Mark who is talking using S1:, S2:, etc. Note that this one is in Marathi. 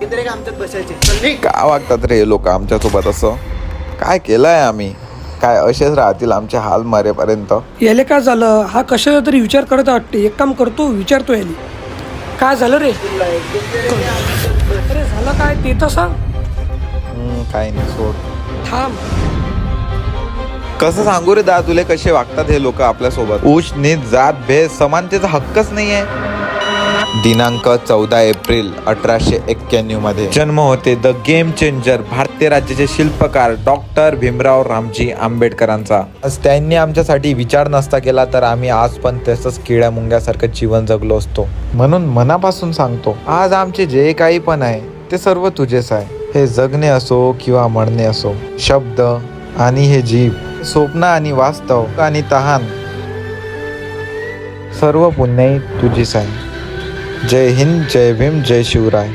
S1: किती आमच्यात बसायचे
S2: का वागतात रे हे लोक आमच्यासोबत असं? काय केलंय आम्ही? काय असेच राहतील आमचे हाल मरेपर्यंत?
S3: याले काय झालं? हा कशाचा तरी विचार करत वाटते. एक काम करतो, विचारतो याले काय झालं रे. अरे झालं काय ते तर सांग.
S2: काय नाही, सोड.
S3: थांब.
S2: कसं सांगू रे दा तुले कसे वागतात हे लोक आपल्यासोबत? उच्च नीच जात भेद समानतेचा हक्कच नाहीये. दिनांक 14 एप्रिल 1891 मध्ये जन्म होते द गेम चेंजर, भारतीय राज्याचे शिल्पकार डॉक्टर भीमराव रामजी आंबेडकरांचा. आज त्यांनी आमच्यासाठी विचार नसता केला तर आम्ही आज पण तसंच किड्या मुंग्यासारखं जीवन जगलो असतो. म्हणून मनापासून सांगतो, आज आमचे जे काही पण आहे ते सर्व तुझेच आहे. हे जगणे असो किंवा मरणे असो, शब्द आणि हे जीव, स्वप्न आणि वास्तव आणि तहान, सर्व पुण्याई तुझीच आहे. जय हिंद, जय भीम, जय शिवराय.